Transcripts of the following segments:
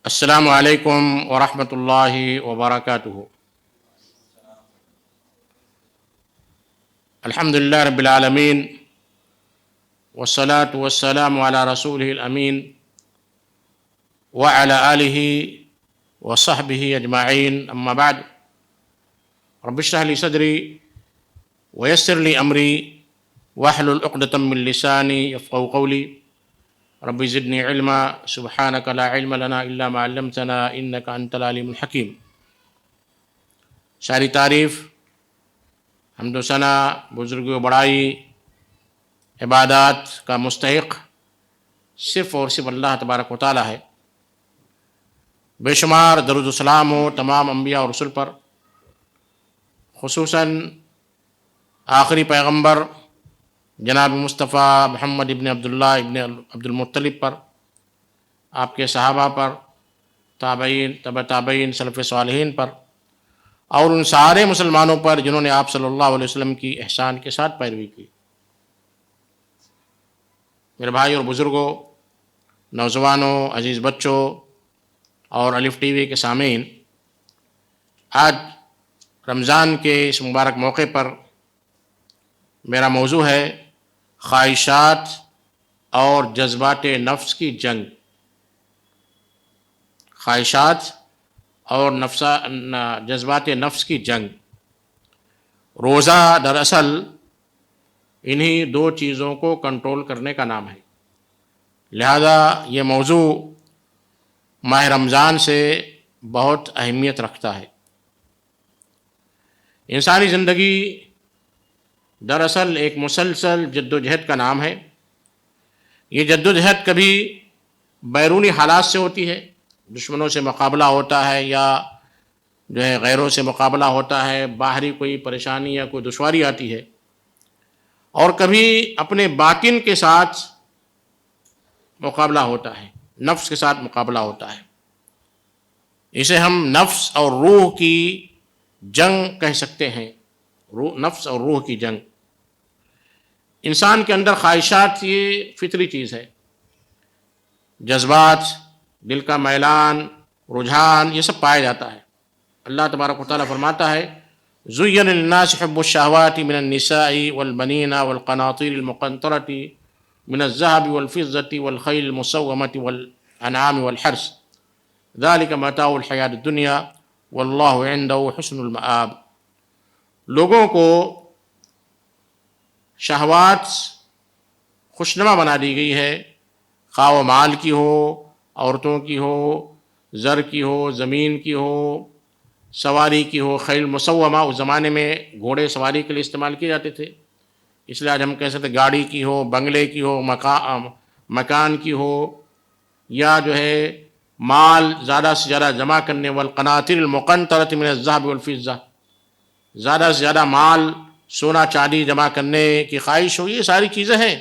السلام علیکم ورحمۃ اللہ وبرکاتہ۔ الحمد للہ رب العالمین والصلاة والسلام علی رسولہ الامین وعلی آلہ وصحبہ اجمعین، اما بعد، رب اشرح لی صدری ویسر لی امری واحلل عقدۃ من لسانی یفقہوا قولی، رب زدنی علما سبحانک لا علم لنا الا ما علمتنا انک انت العلیم الحکیم۔ ساری تعریف، حمد و ثنا، بزرگی و بڑائی، عبادات کا مستحق صرف اور صرف اللہ تبارک و تعالی ہے۔ بے شمار درود و سلام ہو تمام انبیاء اور رسل پر، خصوصاً آخری پیغمبر جناب مصطفیٰ محمد ابن عبداللہ ابن عبد المطلب پر، آپ کے صحابہ پر، تابعین، تبع تابعین، سلف صالحین پر، اور ان سارے مسلمانوں پر جنہوں نے آپ صلی اللہ علیہ وسلم کی احسان کے ساتھ پیروی کی۔ میرے بھائی اور بزرگوں، نوجوانوں، عزیز بچوں اور الف ٹی وی کے سامعین، آج رمضان کے اس مبارک موقع پر میرا موضوع ہے خواہشات اور جذبات نفس کی جنگ۔ خواہشات اور جذبات نفس کی جنگ۔ روزہ دراصل انہی دو چیزوں کو کنٹرول کرنے کا نام ہے، لہذا یہ موضوع ماہ رمضان سے بہت اہمیت رکھتا ہے۔ انسانی زندگی دراصل ایک مسلسل جد و جہد کا نام ہے۔ یہ جد و جہد کبھی بیرونی حالات سے ہوتی ہے، دشمنوں سے مقابلہ ہوتا ہے، یا غیروں سے مقابلہ ہوتا ہے، باہری کوئی پریشانی یا کوئی دشواری آتی ہے، اور کبھی اپنے باطن کے ساتھ مقابلہ ہوتا ہے، نفس کے ساتھ مقابلہ ہوتا ہے۔ اسے ہم نفس اور روح کی جنگ کہہ سکتے ہیں، نفس اور روح کی جنگ۔ انسان کے اندر خواہشات یہ فطری چیز ہے، جذبات، دل کا میلان، رجحان، یہ سب پایا جاتا ہے۔ اللہ تبارک و تعالیٰ فرماتا ہے زُيِّنَ لِلنَّاسِ حُبُّ الشَّهَوَاتِ مِنَ النِّسَاءِ وَالْبَنِينَ وَالْقَنَاطِيرِ الْمُقَنطَرَةِ مِنَ الذَّهَبِ وَالْفِضَّةِ وَالْخَيْلِ الْمُسَوَّمَةِ وَالْأَنْعَامِ وَالْحَرْثِ ذَلِكَ مَتَاعُ الْحَيَاةِ الدُّنْيَا وَاللَّهُ عِندَهُ حُسْنُ الْمَآبِ۔ لوگوں کو شہوات خوشنما بنا دی گئی ہے، خواہ و مال کی ہو، عورتوں کی ہو، زر کی ہو، زمین کی ہو، سواری کی ہو۔ خیل مسومہ اس زمانے میں گھوڑے سواری کے لیے استعمال کیے جاتے تھے، اس لیے آج ہم کہہ سکتے گاڑی کی ہو، بنگلے کی ہو، مکان کی ہو، یا مال زیادہ سے زیادہ جمع کرنے، والقناطر المقنطرۃ من الذهب والفضہ، زیادہ سے زیادہ مال، سونا چاندی جمع کرنے کی خواہش ہو۔ یہ ساری چیزیں ہیں،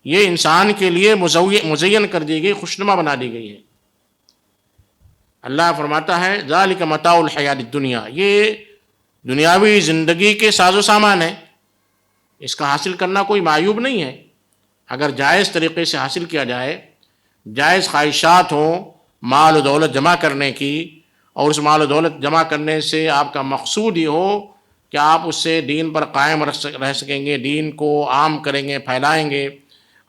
یہ انسان کے لیے مزین کر دی گئی، خوشنما بنا دی گئی ہے۔ اللہ فرماتا ہے ذالک متاع الحیات الدنیا، یہ دنیاوی زندگی کے ساز و سامان ہے، اس کا حاصل کرنا کوئی معیوب نہیں ہے اگر جائز طریقے سے حاصل کیا جائے، جائز خواہشات ہوں مال و دولت جمع کرنے کی، اور اس مال و دولت جمع کرنے سے آپ کا مقصود یہ ہو کہ آپ اس سے دین پر قائم رہ سکیں گے، دین کو عام کریں گے، پھیلائیں گے،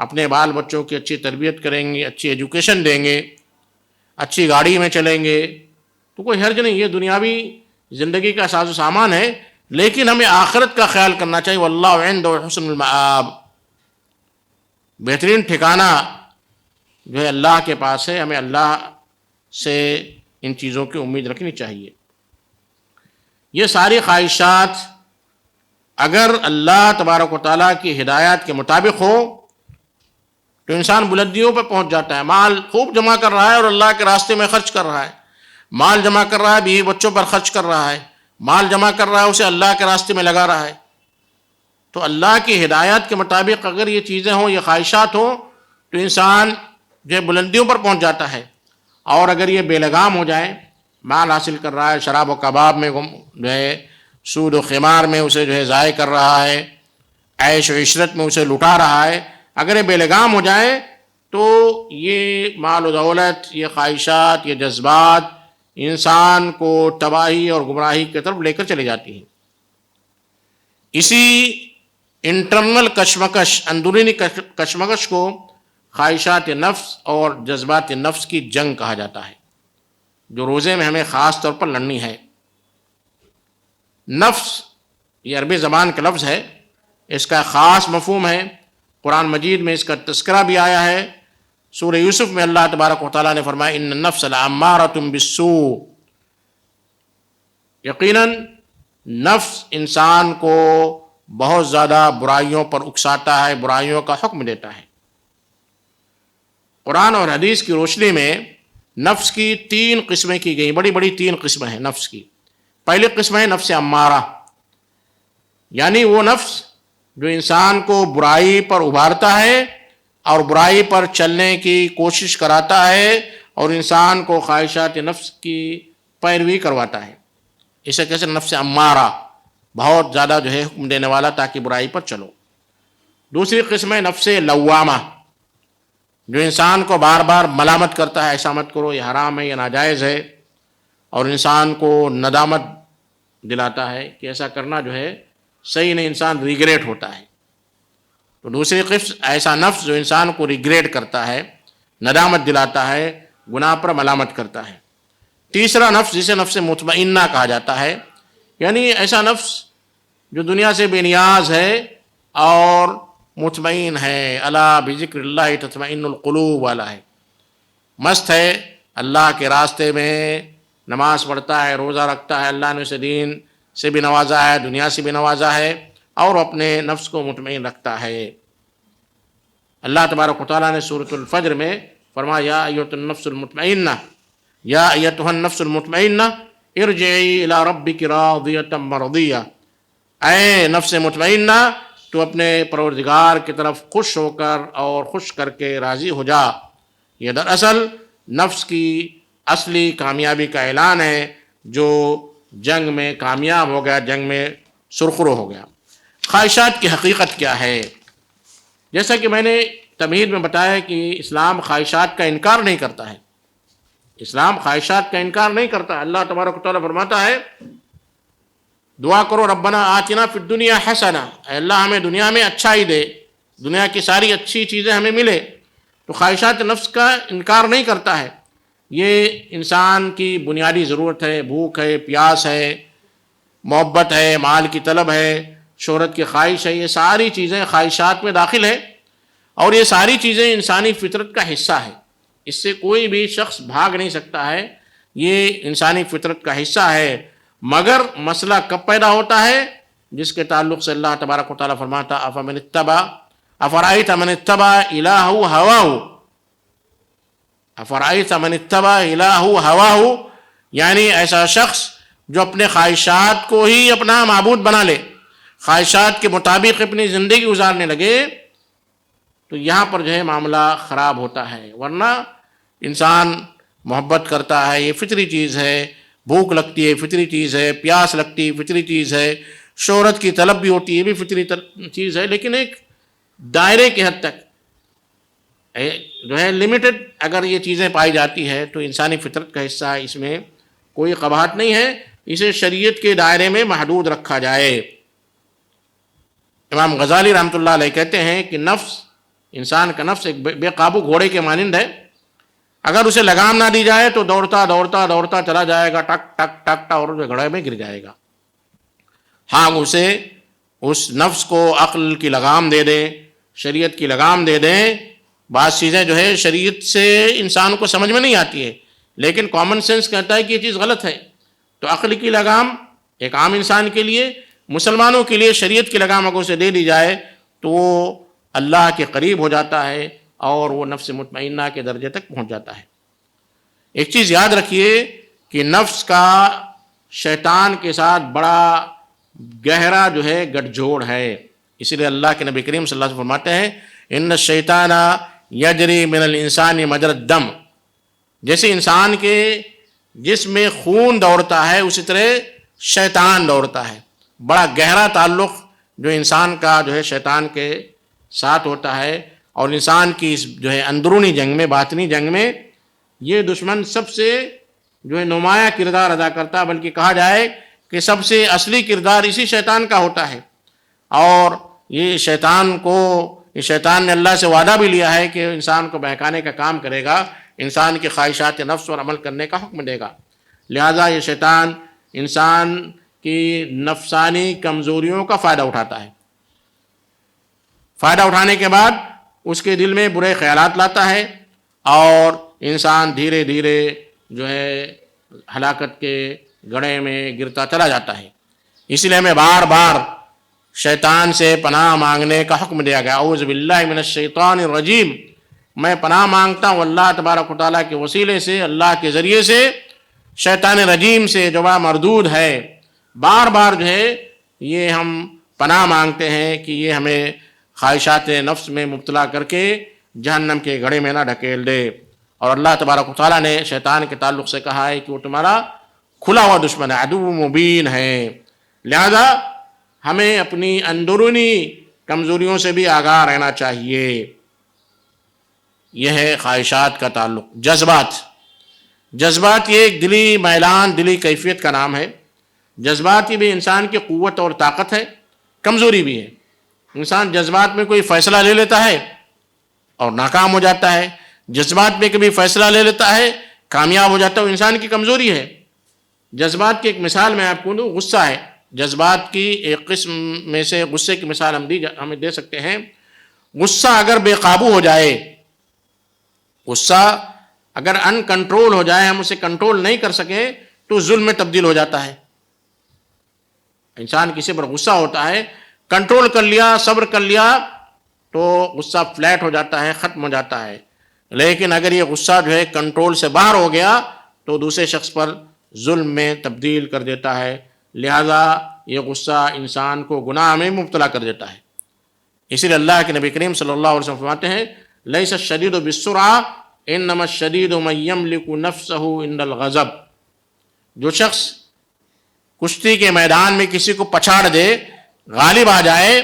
اپنے بال بچوں کی اچھی تربیت کریں گے، اچھی ایجوکیشن دیں گے، اچھی گاڑی میں چلیں گے، تو کوئی حرج نہیں، یہ دنیاوی زندگی کا ساز و سامان ہے، لیکن ہمیں آخرت کا خیال کرنا چاہیے۔ واللہ عنده حسن المآب، بہترین ٹھکانہ اللہ کے پاس ہے، ہمیں اللہ سے ان چیزوں کی امید رکھنی چاہیے۔ یہ ساری خواہشات اگر اللہ تبارک و تعالیٰ کی ہدایات کے مطابق ہو تو انسان بلندیوں پہ پہنچ جاتا ہے۔ مال خوب جمع کر رہا ہے اور اللہ کے راستے میں خرچ کر رہا ہے، مال جمع کر رہا ہے، بیوی بچوں پر خرچ کر رہا ہے، مال جمع کر رہا ہے، اسے اللہ کے راستے میں لگا رہا ہے۔ تو اللہ کی ہدایات کے مطابق اگر یہ چیزیں ہوں، یہ خواہشات ہوں، تو انسان بلندیوں پر پہنچ جاتا ہے۔ اور اگر یہ بے لگام ہو جائے، مال حاصل کر رہا ہے، شراب و کباب میں سود و خمار میں اسے ضائع کر رہا ہے، عیش و عشرت میں اسے لٹا رہا ہے، اگر یہ بے لگام ہو جائے تو یہ مال و دولت، یہ خواہشات، یہ جذبات انسان کو تباہی اور گمراہی کی طرف لے کر چلی جاتی ہیں۔ اسی انٹرنل کشمکش، اندرونی کشمکش کو خواہشات نفس اور جذبات نفس کی جنگ کہا جاتا ہے، جو روزے میں ہمیں خاص طور پر لڑنی ہے۔ نفس یہ عربی زبان کا لفظ ہے، اس کا خاص مفہوم ہے، قرآن مجید میں اس کا تذکرہ بھی آیا ہے۔ سورہ یوسف میں اللہ تبارک و تعالیٰ نے فرمایا ان النفس لامارۃ بالسوء، یقیناً نفس انسان کو بہت زیادہ برائیوں پر اکساتا ہے، برائیوں کا حکم دیتا ہے۔ قرآن اور حدیث کی روشنی میں نفس کی 3 قسمیں کی گئی، بڑی بڑی 3 قسمیں ہیں نفس کی۔ پہلی قسم ہے نفس امارہ، یعنی وہ نفس جو انسان کو برائی پر ابھارتا ہے اور برائی پر چلنے کی کوشش کراتا ہے اور انسان کو خواہشات نفس کی پیروی کرواتا ہے، اسے کہتے ہیں نفس امارہ، بہت زیادہ جو ہے حکم دینے والا تاکہ برائی پر چلو۔ دوسری قسم ہے نفس لوامہ، جو انسان کو بار بار ملامت کرتا ہے، ایسا مت کرو، یہ حرام ہے، یہ ناجائز ہے، اور انسان کو ندامت دلاتا ہے کہ ایسا کرنا جو ہے صحیح نہیں، انسان ریگریٹ ہوتا ہے۔ تو دوسری قسم ایسا نفس جو انسان کو ریگریٹ کرتا ہے، ندامت دلاتا ہے، گناہ پر ملامت کرتا ہے۔ تیسرا نفس جسے نفس مطمئنہ کہا جاتا ہے، یعنی ایسا نفس جو دنیا سے بے نیاز ہے اور مطمئن ہے، الا بذکر اللہ تطمئن القلوب والا ہے، مست ہے، اللہ کے راستے میں نماز پڑھتا ہے، روزہ رکھتا ہے، اللہ نے اسے دین سے بھی نوازا ہے، دنیا سے بھی نوازا ہے، اور اپنے نفس کو مطمئن رکھتا ہے۔ اللہ تبارک و تعالیٰ نے سورۃ الفجر میں فرمایا یا ایھا النفس المطمئنہ، یا ایھا النفس المطمئنہ ارجعی الی ربک راضیۃ مرضیہ، اے نفس مطمئنہ تو اپنے پروردگار کی طرف خوش ہو کر اور خوش کر کے راضی ہو جا۔ یہ دراصل نفس کی اصلی کامیابی کا اعلان ہے، جو جنگ میں کامیاب ہو گیا، جنگ میں سرخرو ہو گیا۔ خواہشات کی حقیقت کیا ہے؟ جیسا کہ میں نے تمہید میں بتایا کہ اسلام خواہشات کا انکار نہیں کرتا ہے، اسلام خواہشات کا انکار نہیں کرتا۔ اللہ تبارک و تعالیٰ فرماتا ہے دعا کرو ربنا آتنا فی الدنیا حسنہ، اے اللہ ہمیں دنیا میں اچھا ہی دے، دنیا کی ساری اچھی چیزیں ہمیں ملے۔ تو خواہشات نفس کا انکار نہیں کرتا ہے، یہ انسان کی بنیادی ضرورت ہے، بھوک ہے، پیاس ہے، محبت ہے، مال کی طلب ہے، شہرت کی خواہش ہے، یہ ساری چیزیں خواہشات میں داخل ہے، اور یہ ساری چیزیں انسانی فطرت کا حصہ ہے، اس سے کوئی بھی شخص بھاگ نہیں سکتا ہے، یہ انسانی فطرت کا حصہ ہے۔ مگر مسئلہ کب پیدا ہوتا ہے؟ جس کے تعلق سے اللہ تبارک و تعالیٰ فرماتا افرأیت من اتبع الہہ ہواہ، افرأیت من اتبع الہہ ہواہ، یعنی ایسا شخص جو اپنے خواہشات کو ہی اپنا معبود بنا لے، خواہشات کے مطابق اپنی زندگی گزارنے لگے، تو یہاں پر جو ہے معاملہ خراب ہوتا ہے۔ ورنہ انسان محبت کرتا ہے، یہ فطری چیز ہے، بھوک لگتی ہے فطری چیز ہے، پیاس لگتی ہے فطری چیز ہے، شہرت کی طلب بھی ہوتی ہے، یہ بھی فطری چیز ہے، لیکن ایک دائرے کے حد تک جو ہے لمیٹڈ اگر یہ چیزیں پائی جاتی ہے تو انسانی فطرت کا حصہ ہے، اس میں کوئی قباحت نہیں ہے، اسے شریعت کے دائرے میں محدود رکھا جائے۔ امام غزالی رحمۃ اللہ علیہ کہتے ہیں کہ نفس، انسان کا نفس ایک بے قابو گھوڑے کے مانند ہے، اگر اسے لگام نہ دی جائے تو دوڑتا دوڑتا دوڑتا چلا جائے گا، ٹک ٹک ٹک ٹک، اور گھڑے میں گر جائے گا۔ ہاں اسے اس نفس کو عقل کی لگام دے دیں، شریعت کی لگام دے دیں، بعض چیزیں جو ہے شریعت سے انسان کو سمجھ میں نہیں آتی ہے، لیکن کامن سینس کہتا ہے کہ یہ چیز غلط ہے، تو عقل کی لگام ایک عام انسان کے لیے، مسلمانوں کے لیے شریعت کی لگام اگر اسے دے دی جائے تو وہ اللہ کے قریب ہو جاتا ہے اور وہ نفس مطمئنہ کے درجے تک پہنچ جاتا ہے۔ ایک چیز یاد رکھیے کہ نفس کا شیطان کے ساتھ بڑا گہرا جو ہے گٹھ جوڑ ہے، اسی لیے اللہ کے نبی کریم صلی اللہ علیہ وسلم فرماتے ہیں ان الشیطان یجری من الانسان مجری الدم، جیسے انسان کے جسم میں خون دوڑتا ہے اسی طرح شیطان دوڑتا ہے۔ بڑا گہرا تعلق جو انسان کا جو ہے شیطان کے ساتھ ہوتا ہے، اور انسان کی اس جو ہے اندرونی جنگ میں، باطنی جنگ میں یہ دشمن سب سے جو ہے نمایاں کردار ادا کرتا ہے، بلکہ کہا جائے کہ سب سے اصلی کردار اسی شیطان کا ہوتا ہے۔ اور یہ شیطان نے اللہ سے وعدہ بھی لیا ہے کہ انسان کو بہکانے کا کام کرے گا، انسان کی خواہشات نفس پر عمل کرنے کا حکم دے گا۔ لہذا یہ شیطان انسان کی نفسانی کمزوریوں کا فائدہ اٹھاتا ہے، فائدہ اٹھانے کے بعد اس کے دل میں برے خیالات لاتا ہے اور انسان دھیرے دھیرے جو ہے ہلاکت کے گڑھے میں گرتا چلا جاتا ہے۔ اس لیے ہمیں بار بار شیطان سے پناہ مانگنے کا حکم دیا گیا۔ اعوذ باللہ من الشیطان الرجیم، میں پناہ مانگتا ہوں اللہ تبارک و تعالیٰ کے وسیلے سے، اللہ کے ذریعے سے، شیطان رجیم سے جو مردود ہے۔ بار بار جو ہے یہ ہم پناہ مانگتے ہیں کہ یہ ہمیں خواہشات نفس میں مبتلا کر کے جہنم کے گڑھے میں نہ ڈھکیل دے۔ اور اللہ تبارک و تعالیٰ نے شیطان کے تعلق سے کہا ہے کہ وہ تمہارا کھلا ہوا دشمن ہے، عدو مبین ہے۔ لہذا ہمیں اپنی اندرونی کمزوریوں سے بھی آگاہ رہنا چاہیے۔ یہ ہے خواہشات کا تعلق۔ جذبات یہ ایک دلی میلان، دلی کیفیت کا نام ہے۔ جذبات یہ بھی انسان کی قوت اور طاقت ہے، کمزوری بھی ہے۔ انسان جذبات میں کوئی فیصلہ لے لیتا ہے اور ناکام ہو جاتا ہے، جذبات میں کبھی فیصلہ لے لیتا ہے کامیاب ہو جاتا ہے، وہ انسان کی کمزوری ہے۔ جذبات کی ایک مثال میں آپ کو دوں، غصہ ہے۔ جذبات کی ایک قسم میں سے غصے کی مثال ہم دے سکتے ہیں۔ غصہ اگر بے قابو ہو جائے، غصہ اگر ان کنٹرول ہو جائے، ہم اسے کنٹرول نہیں کر سکیں تو ظلم میں تبدیل ہو جاتا ہے۔ انسان کسی پر غصہ ہوتا ہے، کنٹرول کر لیا، صبر کر لیا تو غصہ فلیٹ ہو جاتا ہے، ختم ہو جاتا ہے۔ لیکن اگر یہ غصہ جو ہے کنٹرول سے باہر ہو گیا تو دوسرے شخص پر ظلم میں تبدیل کر دیتا ہے۔ لہذا یہ غصہ انسان کو گناہ میں مبتلا کر دیتا ہے۔ اسی لیے اللہ کے نبی کریم صلی اللہ علیہ وسلم فرماتے ہیں، لیس الشدید بالسرعہ انما الشدید من یملک نفسہ عند الغضب۔ جو شخص کشتی کے میدان میں کسی کو پچھاڑ دے، غالب آ جائے،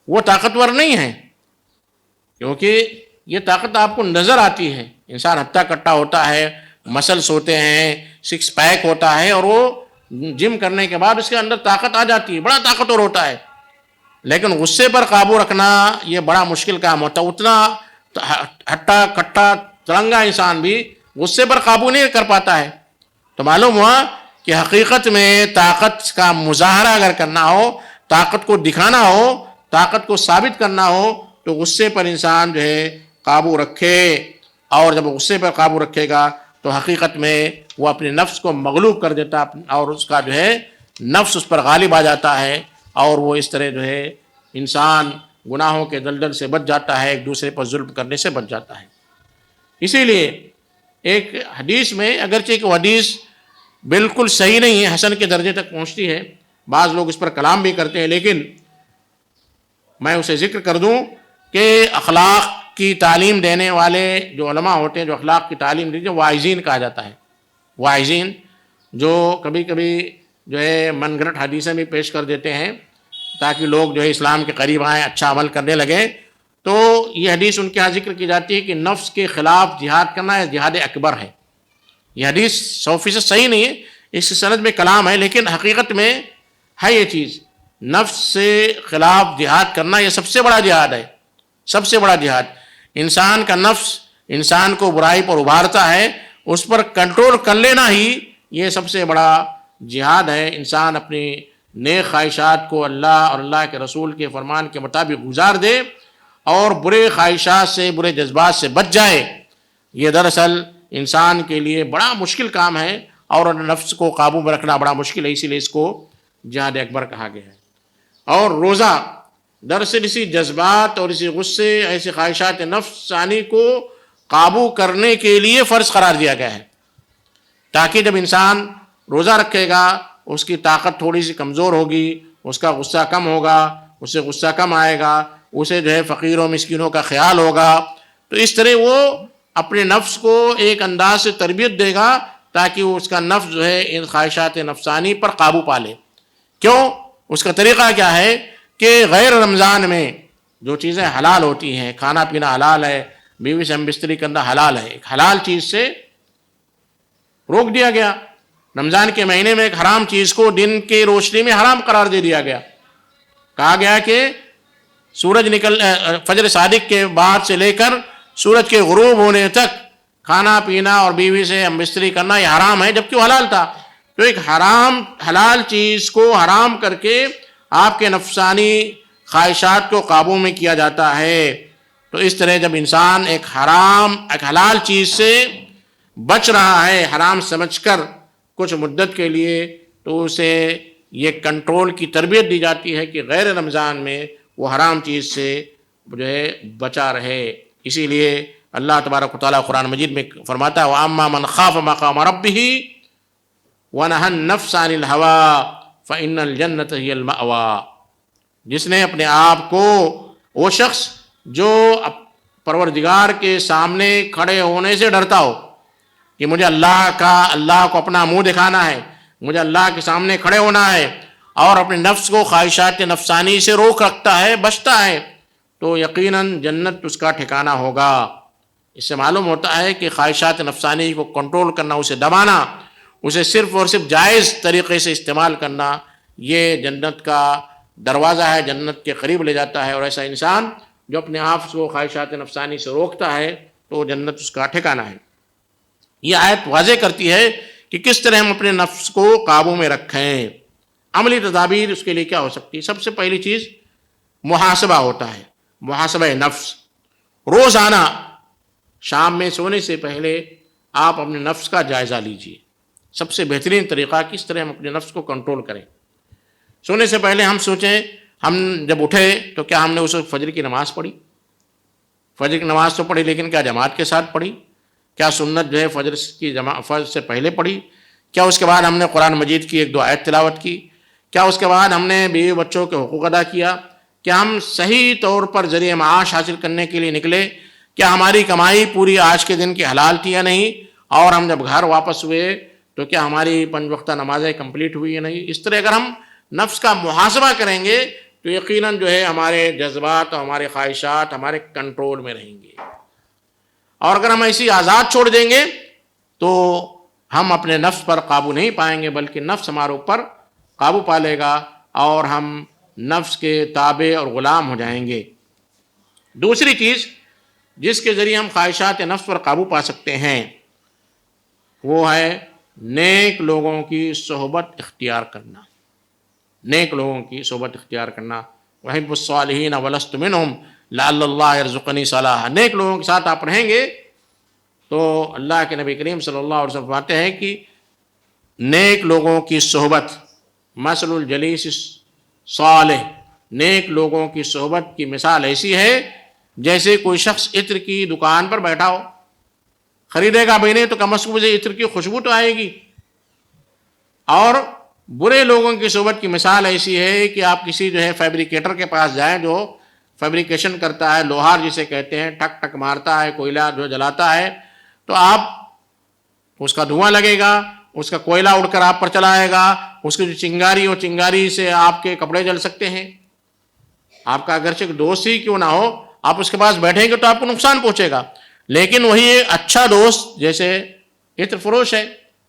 وہ طاقتور نہیں ہے، کیونکہ یہ طاقت آپ کو نظر آتی ہے۔ انسان ہتھا کٹا ہوتا ہے، مسلس ہوتے ہیں، سکس پیک ہوتا ہے، اور وہ جم کرنے کے بعد اس کے اندر طاقت آ جاتی ہے، بڑا طاقتور ہوتا ہے۔ لیکن غصے پر قابو رکھنا یہ بڑا مشکل کام ہوتا ہے۔ اتنا ہٹا کٹا ترنگا انسان بھی غصے پر قابو نہیں کر پاتا ہے۔ تو معلوم ہوا کہ حقیقت میں طاقت کا مظاہرہ اگر کرنا ہو، طاقت کو دکھانا ہو، طاقت کو ثابت کرنا ہو تو غصے پر انسان جو ہے قابو رکھے، اور جب غصے پر قابو رکھے گا تو حقیقت میں وہ اپنے نفس کو مغلوب کر دیتا اور اس کا جو ہے نفس اس پر غالب آ جاتا ہے، اور وہ اس طرح جو ہے انسان گناہوں کے دلدل سے بچ جاتا ہے، ایک دوسرے پر ظلم کرنے سے بچ جاتا ہے۔ اسی لیے ایک حدیث میں، اگرچہ کہ وہ حدیث بالکل صحیح نہیں ہے، حسن کے درجے تک پہنچتی ہے، بعض لوگ اس پر کلام بھی کرتے ہیں، لیکن میں اسے ذکر کر دوں کہ اخلاق کی تعلیم دینے والے جو علماء ہوتے ہیں، جو اخلاق کی تعلیم دیتے ہیں، واعظین کہا جاتا ہے۔ واعظین جو کبھی کبھی جو ہے من گھڑت حدیثیں بھی پیش کر دیتے ہیں تاکہ لوگ جو ہے اسلام کے قریب آئیں، اچھا عمل کرنے لگیں، تو یہ حدیث ان کے یہاں ذکر کی جاتی ہے کہ نفس کے خلاف جہاد کرنا ہے، جہاد اکبر ہے۔ یہ حدیث 100% صحیح نہیں ہے، اس سند میں کلام ہے، لیکن حقیقت میں ہے یہ چیز، نفس سے خلاف جہاد کرنا یہ سب سے بڑا جہاد ہے، سب سے بڑا جہاد۔ انسان کا نفس انسان کو برائی پر ابھارتا ہے، اس پر کنٹرول کر لینا ہی یہ سب سے بڑا جہاد ہے۔ انسان اپنی نیک خواہشات کو اللہ اور اللہ کے رسول کے فرمان کے مطابق گزار دے اور برے خواہشات سے، برے جذبات سے بچ جائے، یہ دراصل انسان کے لیے بڑا مشکل کام ہے، اور نفس کو قابو میں رکھنا بڑا مشکل ہے، اسی لیے اس کو جہاد اکبر کہا گیا ہے۔ اور روزہ دراصل اسی جذبات اور اسی غصے، ایسی خواہشات نفسانی کو قابو کرنے کے لیے فرض قرار دیا گیا ہے، تاکہ جب انسان روزہ رکھے گا اس کی طاقت تھوڑی سی کمزور ہوگی، اس کا غصہ کم ہوگا، اسے غصہ کم آئے گا، اسے جو ہے فقیروں مسکینوں کا خیال ہوگا، تو اس طرح وہ اپنے نفس کو ایک انداز سے تربیت دے گا تاکہ وہ اس کا نفس جو ہے ان خواہشات نفسانی پر قابو پا لے۔ کیوں؟ اس کا طریقہ کیا ہے کہ غیر رمضان میں جو چیزیں حلال ہوتی ہیں، کھانا پینا حلال ہے، بیوی سے ہم بستری کرنا حلال ہے، ایک حلال چیز سے روک دیا گیا۔ رمضان کے مہینے میں ایک حرام چیز کو دن کی روشنی میں حرام قرار دے دیا گیا، کہا گیا کہ سورج فجر صادق کے بعد سے لے کر سورج کے غروب ہونے تک کھانا پینا اور بیوی سے ہم بستری کرنا یہ حرام ہے، جبکہ وہ حلال تھا۔ تو ایک حلال چیز کو حرام کر کے آپ کے نفسانی خواہشات کو قابو میں کیا جاتا ہے۔ تو اس طرح جب انسان ایک حلال چیز سے بچ رہا ہے حرام سمجھ کر کچھ مدت کے لیے، تو اسے یہ کنٹرول کی تربیت دی جاتی ہے کہ غیر رمضان میں وہ حرام چیز سے جو ہے بچا رہے۔ اسی لیے اللہ تبارک و تعالیٰ قرآن مجید میں فرماتا ہے وَأَمَّا مَنْ خَافَ مَقَامَ رَبِّهِ وَنَهَى النَّفْسَ عَنِ الْهَوَىٰ فَإِنَّ الْجَنَّةَ هِيَ الْمَأْوَىٰ، جس نے اپنے آپ کو، وہ شخص جو پروردگار کے سامنے کھڑے ہونے سے ڈرتا ہو کہ مجھے اللہ کو اپنا منہ دکھانا ہے، مجھے اللہ کے سامنے کھڑے ہونا ہے، اور اپنے نفس کو خواہشات نفسانی سے روک رکھتا ہے، بچتا ہے، تو یقیناً جنت اس کا ٹھکانہ ہوگا۔ اس سے معلوم ہوتا ہے کہ خواہشات نفسانی کو کنٹرول کرنا، اسے دبانا، اسے صرف اور صرف جائز طریقے سے استعمال کرنا، یہ جنت کا دروازہ ہے، جنت کے قریب لے جاتا ہے۔ اور ایسا انسان جو اپنے آپ کو خواہشات نفسانی سے روکتا ہے تو جنت اس کا ٹھکانہ ہے۔ یہ آیت واضح کرتی ہے کہ کس طرح ہم اپنے نفس کو قابو میں رکھیں۔ عملی تدابیر اس کے لیے کیا ہو سکتی ہے؟ سب سے پہلی چیز محاسبہ ہوتا ہے، محاسبہ نفس۔ روزانہ شام میں سونے سے پہلے آپ اپنے نفس کا جائزہ لیجئے۔ سب سے بہترین طریقہ کس طرح ہم اپنے نفس کو کنٹرول کریں۔ سونے سے پہلے ہم سوچیں، ہم جب اٹھے تو کیا ہم نے اس وقت فجر کی نماز پڑھی؟ فجر کی نماز تو پڑھی، لیکن کیا جماعت کے ساتھ پڑھی؟ کیا سنت جو ہے فجر سے پہلے پڑھی؟ کیا اس کے بعد ہم نے قرآن مجید کی ایک دو آیت تلاوت کی؟ کیا اس کے بعد ہم نے بیوی بچوں کے حقوق ادا کیا؟ کیا ہم صحیح طور پر ذریعہ معاش حاصل کرنے کے لیے نکلے؟ کیا ہماری کمائی پوری آج کے دن کی حلال تھی یا نہیں؟ اور ہم جب گھر واپس ہوئے تو کیا ہماری 5 وقتہ نمازیں کمپلیٹ ہوئی یا نہیں؟ اس طرح اگر ہم نفس کا محاسبہ کریں گے تو یقیناً جو ہے ہمارے جذبات اور ہمارے خواہشات ہمارے کنٹرول میں رہیں گے۔ اور اگر ہم ایسی آزاد چھوڑ دیں گے تو ہم اپنے نفس پر قابو نہیں پائیں گے، بلکہ نفس ہمارے اوپر قابو پا لے گا اور ہم نفس کے تابع اور غلام ہو جائیں گے۔ دوسری چیز جس کے ذریعے ہم خواہشات نفس پر قابو پا سکتے ہیں وہ ہے نیک لوگوں کی صحبت اختیار کرنا۔ نیک لوگوں کی صحبت اختیار کرنا۔ وَحِبُّ الصَّالِحِينَ وَلَسْتُ مِنْهُمْ لَعَلَّ اللَّهَ يَرْزُقَنِي صَلَاحًا۔ نیک لوگوں کے ساتھ آپ رہیں گے تو اللہ کے نبی کریم صلی اللہ علیہ وسلم فرماتے ہیں کہ نیک لوگوں کی صحبت، مثل الجلیس صالح، نیک لوگوں کی صحبت کی مثال ایسی ہے جیسے کوئی شخص عطر کی دکان پر بیٹھا ہو، خریدے گا بھی نہیں تو کم از کم اسے عطر کی خوشبو تو آئے گی۔ اور برے لوگوں کی صحبت کی مثال ایسی ہے کہ آپ کسی جو ہے فیبریکیٹر کے پاس جائیں جو فیبریکیشن کرتا ہے، لوہار جسے کہتے ہیں، ٹک ٹک مارتا ہے، کوئلہ جو جلاتا ہے، تو آپ اس کا دھواں لگے گا، اس کا کوئلہ اڑ کر آپ پر چلا آئے گا، اس کی جو چنگاری ہو، چنگاری سے آپ کے کپڑے جل سکتے ہیں۔ آپ کا اگرچہ دوست ہی کیوں نہ ہو، آپ اس کے پاس بیٹھیں گے تو آپ کو نقصان پہنچے گا۔ لیکن وہی ایک اچھا دوست جیسے عطر فروش ہے،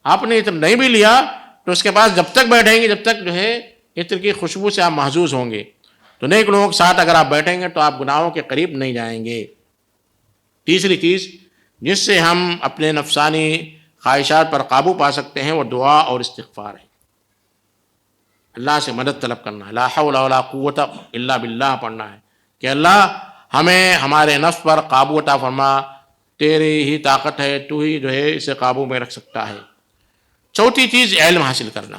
آپ نے عطر نہیں بھی لیا تو اس کے پاس جب تک بیٹھیں گے جب تک جو ہے عطر کی خوشبو سے آپ محظوظ ہوں گے۔ تو نیک لوگوں کے ساتھ اگر آپ بیٹھیں گے تو آپ گناہوں کے قریب نہیں جائیں گے۔ تیسری چیز جس سے ہم اپنے نفسانی خواہشات پر قابو پا سکتے ہیں وہ دعا اور استغفار ہے۔ اللہ سے مدد طلب کرنا، لا حول ولا قوت الا باللہ پڑھنا ہے کہ اللہ ہمیں ہمارے نفس پر قابو عطا فرما، تیری ہی طاقت ہے، تو ہی جو ہے اسے قابو میں رکھ سکتا ہے۔ چوتھی چیز علم حاصل کرنا۔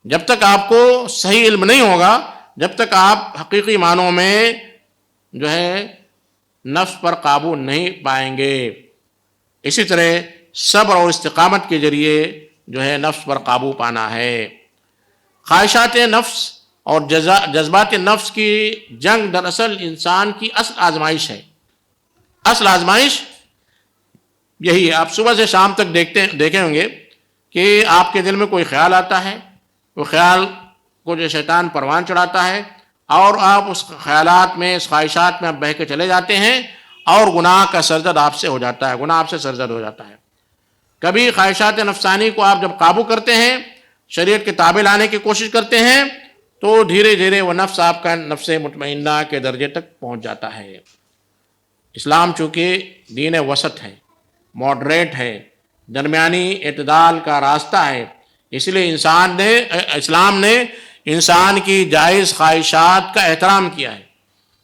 جب تک آپ کو صحیح علم نہیں ہوگا، جب تک آپ حقیقی معنوں میں جو ہے نفس پر قابو نہیں پائیں گے۔ اسی طرح صبر اور استقامت کے ذریعے جو ہے نفس پر قابو پانا ہے۔ خواہشات نفس اور جذبات نفس کی جنگ دراصل انسان کی اصل آزمائش ہے۔ اصل آزمائش یہی ہے۔ آپ صبح سے شام تک دیکھیں ہوں گے کہ آپ کے دل میں کوئی خیال آتا ہے، وہ خیال کو جو شیطان پروان چڑھاتا ہے، اور آپ اس خیالات میں، اس خواہشات میں آپ بہہ کے چلے جاتے ہیں اور گناہ کا سرزد آپ سے ہو جاتا ہے، گناہ آپ سے سرزد ہو جاتا ہے۔ کبھی خواہشات نفسانی کو آپ جب قابو کرتے ہیں، شریعت کے تابع لانے کی کوشش کرتے ہیں، تو دھیرے دھیرے وہ نفس آپ کا نفس مطمئنہ کے درجے تک پہنچ جاتا ہے۔ اسلام چونکہ دین وسط ہے، ماڈریٹ ہے، درمیانی اعتدال کا راستہ ہے، اس لیے اسلام نے انسان کی جائز خواہشات کا احترام کیا ہے۔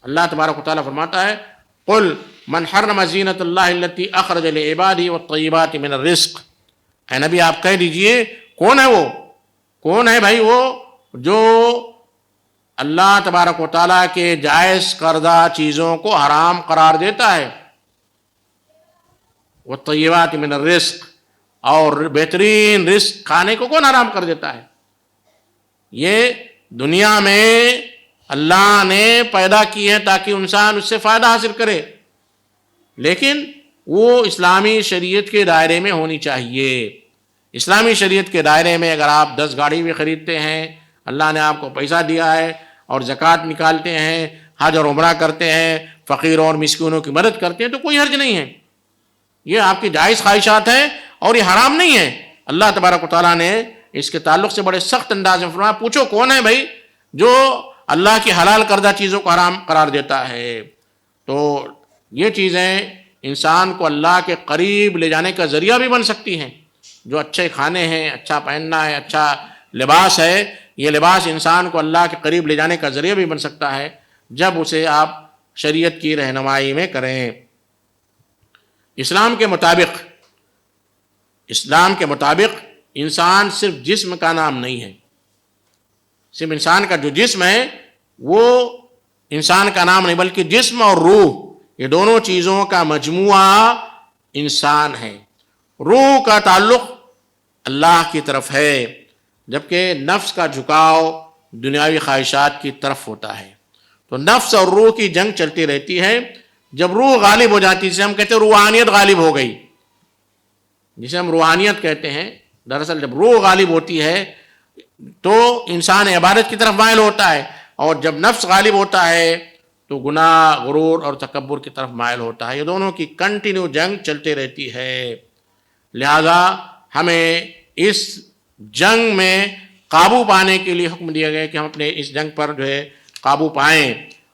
اللہ تبارک و تعالیٰ فرماتا ہے قل من حرم زینت اللہ التی اخرج لعبادہ والطیبات من الرزق، اے نبی آپ کہہ دیجئے کون ہے وہ، کون ہے بھائی وہ جو اللہ تبارک و تعالیٰ کے جائز کردہ چیزوں کو حرام قرار دیتا ہے، والطیبات من الرزق، اور بہترین رزق کھانے کو کون حرام کر دیتا ہے؟ یہ دنیا میں اللہ نے پیدا کی ہے تاکہ انسان اس سے فائدہ حاصل کرے، لیکن وہ اسلامی شریعت کے دائرے میں ہونی چاہیے۔ اسلامی شریعت کے دائرے میں اگر آپ 10 گاڑی بھی خریدتے ہیں، اللہ نے آپ کو پیسہ دیا ہے، اور زکوٰۃ نکالتے ہیں، حج اور عمرہ کرتے ہیں، فقیروں اور مسکینوں کی مدد کرتے ہیں، تو کوئی حرج نہیں ہے۔ یہ آپ کی جائز خواہشات ہیں اور یہ حرام نہیں ہے۔ اللہ تبارک و تعالیٰ نے اس کے تعلق سے بڑے سخت انداز میں فرمایا پوچھو کون ہے بھائی جو اللہ کی حلال کردہ چیزوں کو حرام قرار دیتا ہے؟ تو یہ چیزیں انسان کو اللہ کے قریب لے جانے کا ذریعہ بھی بن سکتی ہیں۔ جو اچھے کھانے ہیں، اچھا پہننا ہے، اچھا لباس ہے، یہ لباس انسان کو اللہ کے قریب لے جانے کا ذریعہ بھی بن سکتا ہے جب اسے آپ شریعت کی رہنمائی میں کریں۔ اسلام کے مطابق انسان صرف جسم کا نام نہیں ہے، صرف انسان کا جو جسم ہے وہ انسان کا نام نہیں، بلکہ جسم اور روح یہ دونوں چیزوں کا مجموعہ انسان ہے۔ روح کا تعلق اللہ کی طرف ہے، جبکہ نفس کا جھکاؤ دنیاوی خواہشات کی طرف ہوتا ہے۔ تو نفس اور روح کی جنگ چلتی رہتی ہے۔ جب روح غالب ہو جاتی ہے، جسے ہم کہتے ہیں روحانیت غالب ہو گئی، جسے ہم روحانیت کہتے ہیں، دراصل جب روح غالب ہوتی ہے تو انسان عبادت کی طرف مائل ہوتا ہے، اور جب نفس غالب ہوتا ہے تو گناہ، غرور اور تکبر کی طرف مائل ہوتا ہے۔ یہ دونوں کی کنٹینیو جنگ چلتے رہتی ہے۔ لہذا ہمیں اس جنگ میں قابو پانے کے لیے حکم دیا گیا کہ ہم اپنے اس جنگ پر جو ہے قابو پائیں،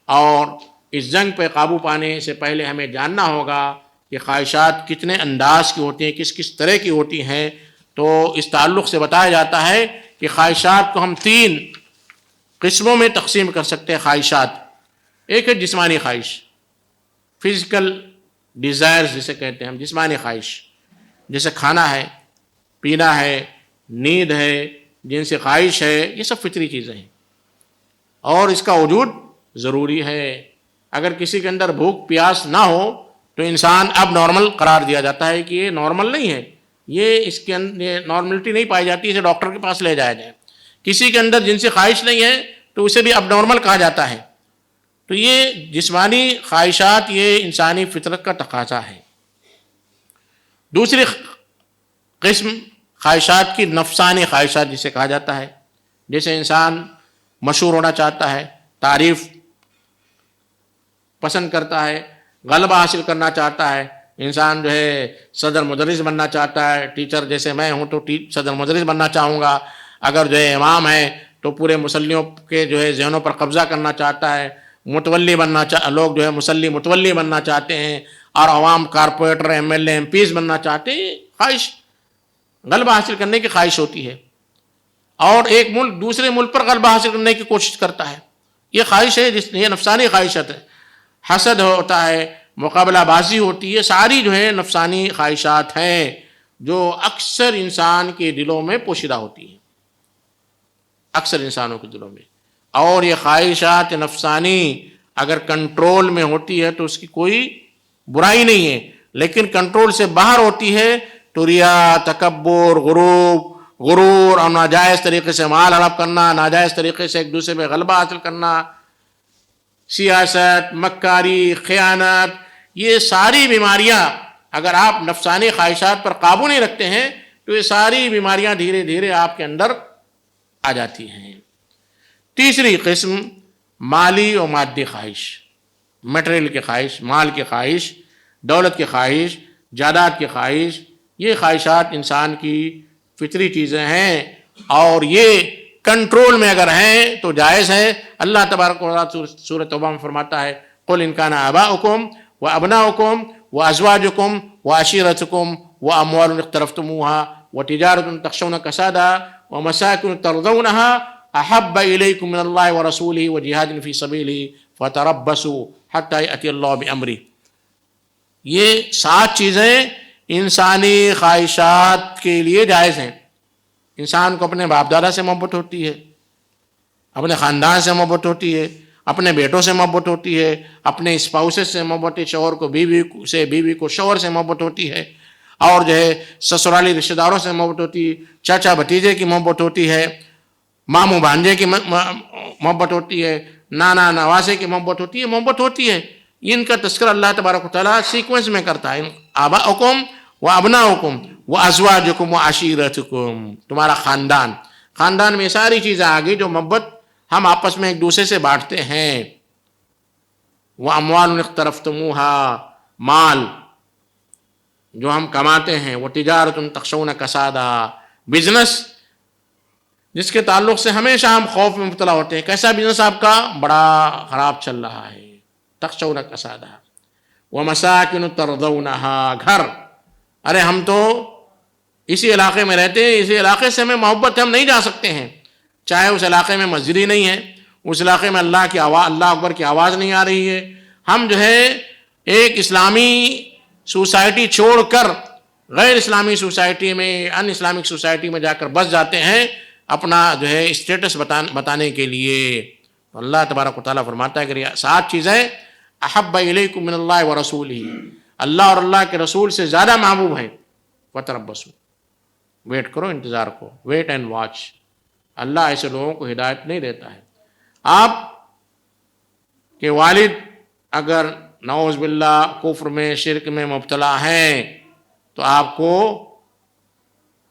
اور اس جنگ پہ قابو پانے سے پہلے ہمیں جاننا ہوگا کہ خواہشات کتنے انداز کی ہوتی ہیں، کس کس طرح کی ہوتی ہیں۔ تو اس تعلق سے بتایا جاتا ہے کہ خواہشات کو ہم 3 قسموں میں تقسیم کر سکتے ہیں۔ خواہشات، ایک ہے جسمانی خواہش، فزیکل ڈیزائرز جسے کہتے ہیں ہم، جسمانی خواہش، جیسے کھانا ہے، پینا ہے، نیند ہے، جن سے خواہش ہے، یہ سب فطری چیزیں ہیں اور اس کا وجود ضروری ہے۔ اگر کسی کے اندر بھوک پیاس نہ ہو تو انسان اب نارمل قرار دیا جاتا ہے کہ یہ نارمل نہیں ہے، یہ اس کے اندر یہ نارملٹی نہیں پائی جاتی، اسے ڈاکٹر کے پاس لے جایا جائے۔ کسی کے اندر جنسی خواہش نہیں ہے تو اسے بھی اب نارمل کہا جاتا ہے۔ تو یہ جسمانی خواہشات یہ انسانی فطرت کا تقاضا ہے۔ دوسری قسم خواہشات کی نفسانی خواہشات جسے کہا جاتا ہے، جیسے انسان مشہور ہونا چاہتا ہے، تعریف پسند کرتا ہے، غلبہ حاصل کرنا چاہتا ہے، انسان جو ہے صدر مدرس بننا چاہتا ہے، ٹیچر جیسے میں ہوں تو صدر مدرس بننا چاہوں گا، اگر جو ہے امام ہے تو پورے مسلیوں کے جو ہے ذہنوں پر قبضہ کرنا چاہتا ہے، متولی لوگ جو ہے مسلی متولی بننا چاہتے ہیں، اور عوام corporator, M L A, MPs بننا چاہتے ہیں۔ خواہش، غلبہ حاصل کرنے کی خواہش ہوتی ہے، اور ایک ملک دوسرے ملک پر غلبہ حاصل کرنے کی کوشش کرتا ہے، یہ خواہش ہے، یہ نفسانی خواہشت ہے۔ حسد ہوتا ہے، مقابلہ بازی ہوتی ہے، ساری جو ہے نفسانی خواہشات ہیں جو اکثر انسان کے دلوں میں پوشیدہ ہوتی ہیں، اکثر انسانوں کے دلوں میں۔ اور یہ خواہشات نفسانی اگر کنٹرول میں ہوتی ہے تو اس کی کوئی برائی نہیں ہے، لیکن کنٹرول سے باہر ہوتی ہے تو ریا، تکبر، غرور اور ناجائز طریقے سے مال ہڑپ کرنا، ناجائز طریقے سے ایک دوسرے پہ غلبہ حاصل کرنا، سیاست، مکاری، خیانت، یہ ساری بیماریاں اگر آپ نفسانی خواہشات پر قابو نہیں رکھتے ہیں تو یہ ساری بیماریاں دھیرے دھیرے آپ کے اندر آ جاتی ہیں۔ تیسری قسم مالی و مادی خواہش، میٹریل کی خواہش، مال کی خواہش، دولت کی خواہش، جائیداد کی خواہش، یہ خواہشات انسان کی فطری چیزیں ہیں، اور یہ کنٹرول میں اگر ہیں تو جائز ہے۔ اللہ تبارک و تعالیٰ سورۃ توبہ میں فرماتا ہے قل ان کان آباؤکم وابناؤکم وازواجکم وعشیرتکم واموال اقترفتموها وتجارة تخشون كسادها ومساكن ترضونها احب الیکم من اللہ ورسولہ وجہاد فی سبیلہ فتربصوا حتی یأتی اللہ بامرہ۔ یہ 7 چیزیں انسانی خواہشات کے لیے جائز ہیں۔ انسان کو اپنے باپ دادا سے محبت ہوتی ہے، اپنے خاندان سے محبت ہوتی ہے، اپنے بیٹوں سے محبت ہوتی ہے، اپنے اسپاؤسز سے محبت ہے، شوہر کو بیوی سے، بیوی کو شوہر سے محبت ہوتی ہے، اور جو ہے سسرالی رشتہ داروں سے محبت ہوتی ہے، چاچا بھتیجے کی محبت ہوتی ہے، ماموں بھانجے کی محبت ہوتی ہے، نانا نواسے کی محبت ہوتی ہے۔ ان کا تذکرہ اللہ تبارک و تعالیٰ سیکوینس میں کرتا ہے، آباؤکم و ابناؤکم و ازواجکم و عشیرتکم، تمہارا خاندان، خاندان میں ساری چیزیں آگئی جو محبت ہم آپس میں ایک دوسرے سے بانٹتے ہیں۔ واموال اقترفتموها، مال جو ہم کماتے ہیں، وہ تجارت تخشون کسادها، بزنس جس کے تعلق سے ہمیشہ ہم خوف میں مبتلا ہوتے ہیں۔ کیسا بزنس آپ کا؟ بڑا خراب چل رہا ہے، تخشون کسادها ومساکن ترضونها، گھر، ارے ہم تو اسی علاقے میں رہتے ہیں، اسی علاقے سے ہمیں محبت ہے، ہم نہیں جا سکتے ہیں، چاہے اس علاقے میں مسجد ہی نہیں ہے، اس علاقے میں اللہ کی آواز، اللہ اکبر کی آواز نہیں آ رہی ہے، ہم جو ہے ایک اسلامی سوسائٹی چھوڑ کر غیر اسلامی سوسائٹی میں، ان اسلامک سوسائٹی میں جا کر بس جاتے ہیں اپنا جو ہے اسٹیٹس بتانے کے لیے۔ اللہ تبارک و تعالیٰ فرماتا ہے کہ یہ 7 چیزیں احب الیکم من اللہ ورسولہ، اللہ اور اللہ کے رسول سے زیادہ محبوب ہیں۔ فتربصوا، ویٹ کرو، انتظار کو، ویٹ اینڈ واچ۔ اللہ ایسے لوگوں کو ہدایت نہیں دیتا ہے۔ آپ کے والد اگر نعوذ باللہ کفر میں، شرک میں مبتلا ہیں تو آپ کو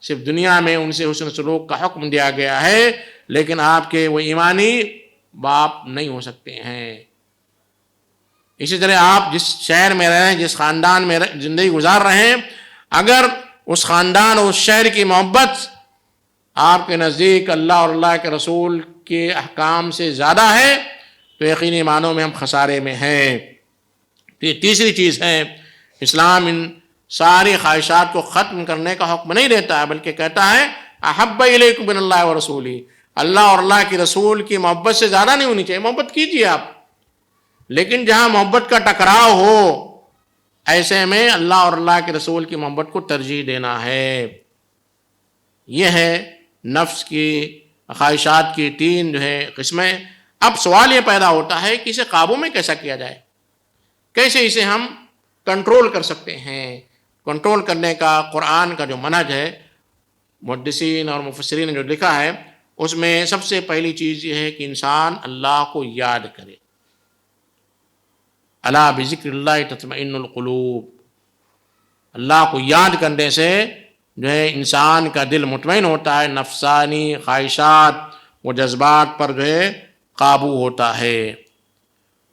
صرف دنیا میں ان سے حسن سلوک کا حکم دیا گیا ہے، لیکن آپ کے وہ ایمانی باپ نہیں ہو سکتے ہیں۔ اسی طرح آپ جس شہر میں رہیں، جس خاندان میں زندگی گزار رہے ہیں، اگر اس خاندان اور اس شہر کی محبت آپ کے نزدیک اللہ اور اللہ کے رسول کے احکام سے زیادہ ہے تو یقینی معنوں میں ہم خسارے میں ہیں۔ یہ تیسری چیز ہے، اسلام ان ساری خواہشات کو ختم کرنے کا حکم نہیں دیتا ہے، بلکہ کہتا ہے احب الیکم من اللہ ورسولہ، اللہ اور اللہ کی رسول کی محبت سے زیادہ نہیں ہونی چاہیے۔ محبت کیجیے آپ، لیکن جہاں محبت کا ٹکراؤ ہو، ایسے میں اللہ اور اللہ کے رسول کی محبت کو ترجیح دینا ہے۔ یہ ہے نفس کی خواہشات کی 3 جو ہے قسمیں۔ اب سوال یہ پیدا ہوتا ہے کہ اسے قابو میں کیسا کیا جائے، کیسے اسے ہم کنٹرول کر سکتے ہیں۔ کنٹرول کرنے کا قرآن کا جو منہج ہے، محدثین اور مفسرین نے جو لکھا ہے، اس میں سب سے پہلی چیز یہ ہے کہ انسان اللہ کو یاد کرے۔ الا بذکر اللہ تطمئن القلوب، اللہ کو یاد کرنے سے جو ہے انسان کا دل مطمئن ہوتا ہے، نفسانی خواہشات و جذبات پر جو ہے قابو ہوتا ہے۔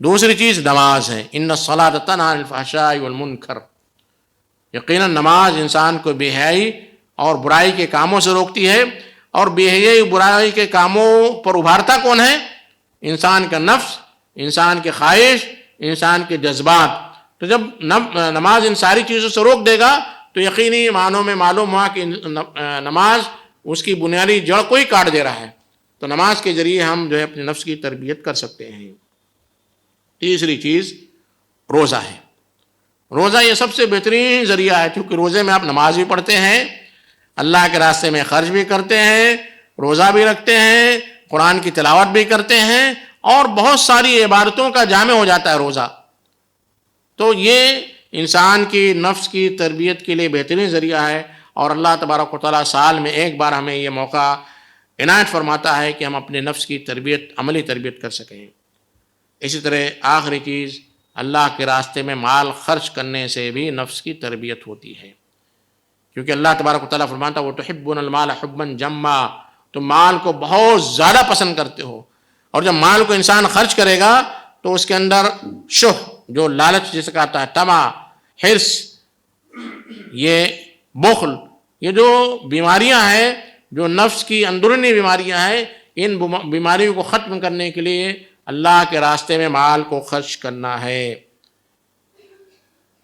دوسری چیز نماز ہے، ان الصلاۃ تنہی عن الفحشاء والمنکر، یقیناً نماز انسان کو بے حیائی اور برائی کے کاموں سے روکتی ہے، اور بے حیائی برائی کے کاموں پر ابھارتا کون ہے؟ انسان کا نفس، انسان کے خواہش، انسان کے جذبات۔ تو جب نماز ان ساری چیزوں سے روک دے گا تو یقینی معنوں میں معلوم ہوا کہ نماز اس کی بنیادی جڑ کو ہی کاٹ دے رہا ہے۔ تو نماز کے ذریعے ہم جو ہے اپنے نفس کی تربیت کر سکتے ہیں۔ تیسری چیز روزہ ہے۔ روزہ یہ سب سے بہترین ذریعہ ہے، کیونکہ روزے میں آپ نماز بھی پڑھتے ہیں، اللہ کے راستے میں خرچ بھی کرتے ہیں، روزہ بھی رکھتے ہیں، قرآن کی تلاوت بھی کرتے ہیں، اور بہت ساری عبادتوں کا جامع ہو جاتا ہے روزہ۔ تو یہ انسان کی نفس کی تربیت کے لیے بہترین ذریعہ ہے، اور اللہ تبارک و تعالیٰ سال میں ایک بار ہمیں یہ موقع عنایت فرماتا ہے کہ ہم اپنے نفس کی تربیت، عملی تربیت کر سکیں۔ اسی طرح آخری چیز، اللہ کے راستے میں مال خرچ کرنے سے بھی نفس کی تربیت ہوتی ہے، کیونکہ اللہ تبارک و تعالیٰ فرماتا ہے وَتُحِبُّونَ الْمَالَ حُبًّا جَمًّا، تم مال کو بہت زیادہ پسند کرتے ہو، اور جب مال کو انسان خرچ کرے گا تو اس کے اندر شح، جو لالچ جسے کہتا ہے، طمع، حرص، یہ بخل، یہ جو بیماریاں ہیں، جو نفس کی اندرونی بیماریاں ہیں، ان بیماریوں کو ختم کرنے کے لیے اللہ کے راستے میں مال کو خرچ کرنا ہے۔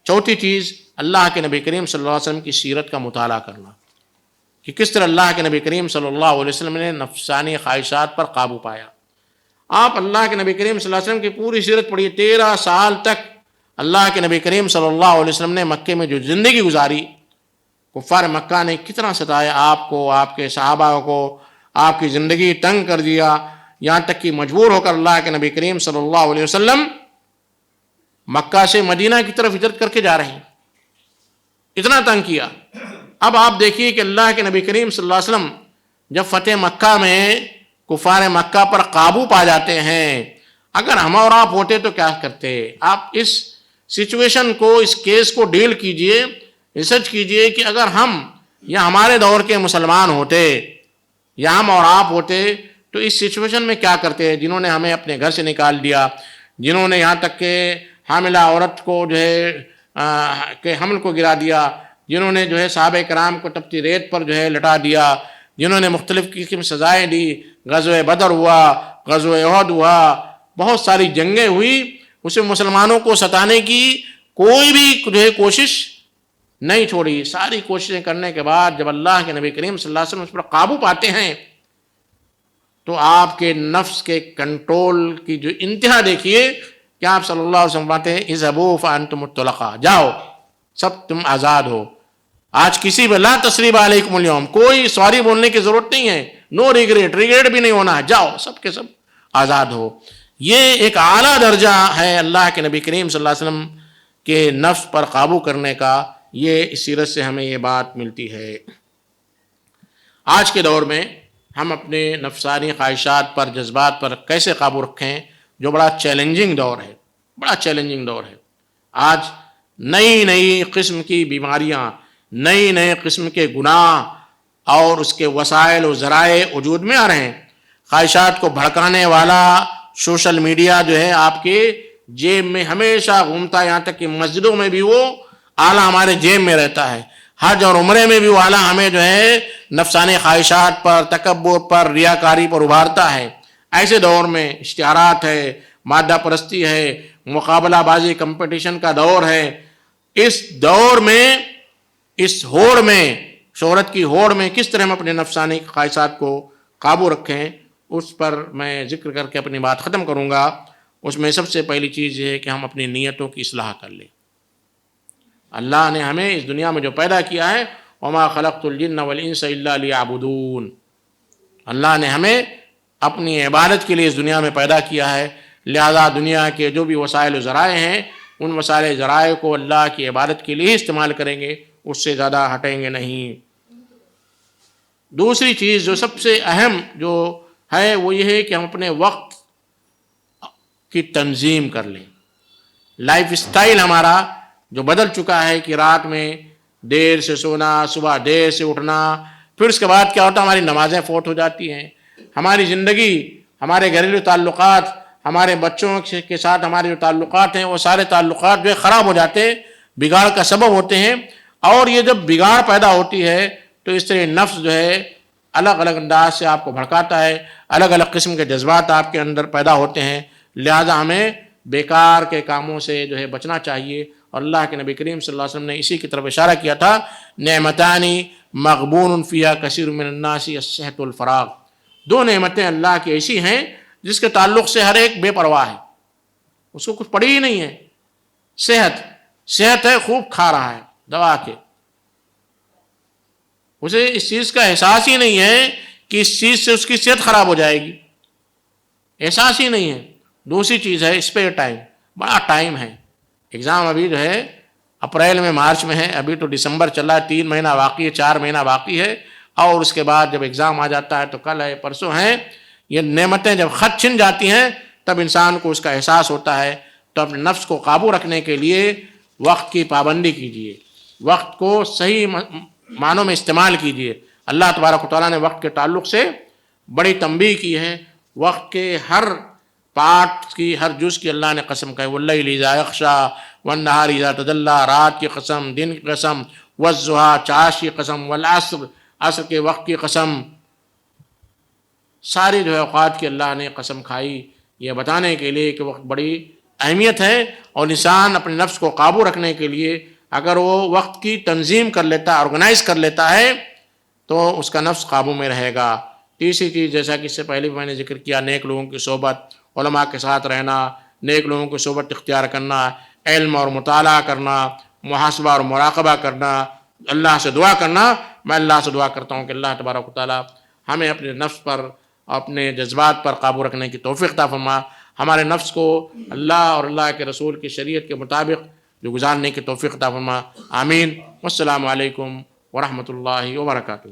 چوتھی چیز، اللہ کے نبی کریم صلی اللہ علیہ وسلم کی سیرت کا مطالعہ کرنا، کہ کس طرح اللہ کے نبی کریم صلی اللہ علیہ وسلم نے نفسانی خواہشات پر قابو پایا۔ آپ اللہ کے نبی کریم صلی اللہ علیہ وسلم کی پوری سیرت پڑھیے، 13 سال تک اللہ کے نبی کریم صلی اللہ علیہ وسلم نے مکے میں جو زندگی گزاری، کفار مکہ نے کتنا ستایا آپ کو، آپ کے صحابہ کو، آپ کی زندگی تنگ کر دیا، یہاں تک کہ مجبور ہو کر اللہ کے نبی کریم صلی اللہ علیہ وسلم مکہ سے مدینہ کی طرف ہجرت کر کے جا رہے ہیں، اتنا تنگ کیا۔ اب آپ دیکھیے کہ اللہ کے نبی کریم صلی اللہ علیہ وسلم جب فتح مکہ میں کفار مکہ پر قابو پا جاتے ہیں، اگر ہم اور آپ ہوتے تو کیا کرتے؟ آپ اس سچویشن کو، اس کیس کو ڈیل کیجئے، ریسرچ کیجئے کہ اگر ہم یا ہمارے دور کے مسلمان ہوتے یا ہم اور آپ ہوتے تو اس سچویشن میں کیا کرتے؟ جنہوں نے ہمیں اپنے گھر سے نکال دیا، جنہوں نے یہاں تک کہ حاملہ عورت کو جو ہے کہ حمل کو گرا دیا، جنہوں نے جو ہے صحابہ کرام کو تپتی ریت پر جو ہے لٹا دیا، جنہوں نے مختلف قسم سزائیں دی، غزوہ بدر ہوا، غزوہ احد ہوا، بہت ساری جنگیں ہوئی، اسے مسلمانوں کو ستانے کی کوئی بھی جو ہے کوشش نہیں چھوڑی۔ ساری کوششیں کرنے کے بعد جب اللہ کے نبی کریم صلی اللہ علیہ وسلم اس پر قابو پاتے ہیں تو آپ کے نفس کے کنٹرول کی جو انتہا دیکھیے کہ آپ صلی اللہ علیہ وسلم فرماتے ہیں اذهبوا فانتم الطلقاء، جاؤ سب تم آزاد ہو۔ آج کسی پہ لا تثریب علیکم اليوم، کوئی سوری بولنے کی ضرورت نہیں ہے، نو ریگریٹ بھی نہیں ہونا ہے، جاؤ سب کے سب آزاد ہو۔ یہ ایک اعلیٰ درجہ ہے اللہ کے نبی کریم صلی اللہ علیہ وسلم کے نفس پر قابو کرنے کا، یہ سیرت سے ہمیں یہ بات ملتی ہے۔ آج کے دور میں ہم اپنے نفسانی خواہشات پر، جذبات پر کیسے قابو رکھیں، جو بڑا چیلنجنگ دور ہے، بڑا چیلنجنگ دور ہے۔ آج نئی نئی قسم کی بیماریاں، نئی نئے قسم کے گناہ اور اس کے وسائل و ذرائع وجود میں آ رہے ہیں۔ خواہشات کو بھڑکانے والا سوشل میڈیا جو ہے آپ کے جیب میں ہمیشہ گھومتا ہے، یہاں تک کہ مسجدوں میں بھی وہ آلہ ہمارے جیب میں رہتا ہے، حج اور عمرے میں بھی وہ آلہ ہمیں جو ہے نفسانی خواہشات پر، تکبر پر، ریاکاری پر ابھارتا ہے۔ ایسے دور میں اشتہارات ہے، مادہ پرستی ہے، مقابلہ بازی کمپٹیشن کا دور ہے، اس دور میں، اس ہوڑ میں، شہرت کی ہوڑ میں کس طرح ہم اپنے نفسانی خواہشات کو قابو رکھیں، اس پر میں ذکر کر کے اپنی بات ختم کروں گا۔ اس میں سب سے پہلی چیز یہ ہے کہ ہم اپنی نیتوں کی اصلاح کر لیں۔ اللہ نے ہمیں اس دنیا میں جو پیدا کیا ہے، وما خلقت الجن والانس الا لیعبدون، اللہ نے ہمیں اپنی عبادت کے لیے اس دنیا میں پیدا کیا ہے، لہذا دنیا کے جو بھی وسائل و ذرائع ہیں ان وسائل ذرائع کو اللہ کی عبادت کے لیے استعمال کریں گے، اس سے زیادہ ہٹیں گے نہیں۔ دوسری چیز جو سب سے اہم جو ہے وہ یہ ہے کہ ہم اپنے وقت کی تنظیم کر لیں۔ لائف سٹائل ہمارا جو بدل چکا ہے کہ رات میں دیر سے سونا، صبح دیر سے اٹھنا، پھر اس کے بعد کیا ہوتا ہے، ہماری نمازیں فوت ہو جاتی ہیں، ہماری زندگی، ہمارے گھریلو تعلقات، ہمارے بچوں کے ساتھ ہمارے جو تعلقات ہیں وہ سارے تعلقات جو ہے خراب ہو جاتے ہیں، بگاڑ کا سبب ہوتے ہیں۔ اور یہ جب بگاڑ پیدا ہوتی ہے تو اس طرح نفس جو ہے الگ الگ انداز سے آپ کو بھڑکاتا ہے، الگ الگ قسم کے جذبات آپ کے اندر پیدا ہوتے ہیں، لہذا ہمیں بیکار کے کاموں سے جو ہے بچنا چاہیے۔ اور اللہ کے نبی کریم صلی اللہ علیہ وسلم نے اسی کی طرف اشارہ کیا تھا، نعمتانی مغبون فیہا کثیر من الناس الصحۃ والفراغ، دو نعمتیں اللہ کی ایسی ہیں جس کے تعلق سے ہر ایک بے پرواہ ہے، اس کو کچھ پڑی ہی نہیں ہے۔ صحت ہے، خوب کھا رہا ہے دوا کے، اسے اس چیز کا احساس ہی نہیں ہے کہ اس چیز سے اس کی صحت خراب ہو جائے گی، احساس ہی نہیں ہے۔ دوسری چیز ہے اسپیئر ٹائم، بڑا ٹائم ہے، ایگزام ابھی جو ہے اپریل میں، مارچ میں ہے، ابھی تو دسمبر چل رہا ہے، 3 مہینہ باقی ہے، 4 مہینہ باقی ہے، اور اس کے بعد جب ایگزام آ جاتا ہے تو کل ہے، پرسوں ہیں، یہ نعمتیں جب خط چھن جاتی ہیں تب انسان کو اس کا احساس ہوتا ہے۔ تو اپنے نفس کو قابو رکھنے کے لیے وقت کی پابندی کیجیے، وقت کو صحیح معنوں میں استعمال کیجیے۔ اللہ تبارک و تعالیٰ نے وقت کے تعلق سے بڑی تنبیہ کی ہے، وقت کے ہر پارٹ کی، ہر جز کی اللہ نے قسم کہی، واللیل اذا یغشا والنہار اذا تجلی، رات کی قسم، دن کی قسم، والضحیٰ چاش کی قسم، والعصر عصر کے وقت کی قسم، ساری جو ہے اوقات کی اللہ نے قسم کھائی، یہ بتانے کے لیے کہ وقت بڑی اہمیت ہے، اور انسان اپنے نفس کو قابو رکھنے کے لیے اگر وہ وقت کی تنظیم کر لیتا ہے، آرگنائز کر لیتا ہے، تو اس کا نفس قابو میں رہے گا۔ تیسری چیز، جیسا کہ اس سے پہلے بھی میں نے ذکر کیا، نیک لوگوں کی صحبت، علماء کے ساتھ رہنا، نیک لوگوں کی صحبت اختیار کرنا، علم اور مطالعہ کرنا، محاسبہ اور مراقبہ کرنا، اللہ سے دعا کرنا۔ میں اللہ سے دعا کرتا ہوں کہ اللہ تبارک و تعالی ہمیں اپنے نفس پر، اپنے جذبات پر قابو رکھنے کی توفیق عطا فرما، ہمارے نفس کو اللہ اور اللہ کے رسول کی شریعت کے مطابق جو گزارنے کی توفیق عطا فرما، آمین۔ والسلام علیکم ورحمۃ اللہ وبرکاتہ۔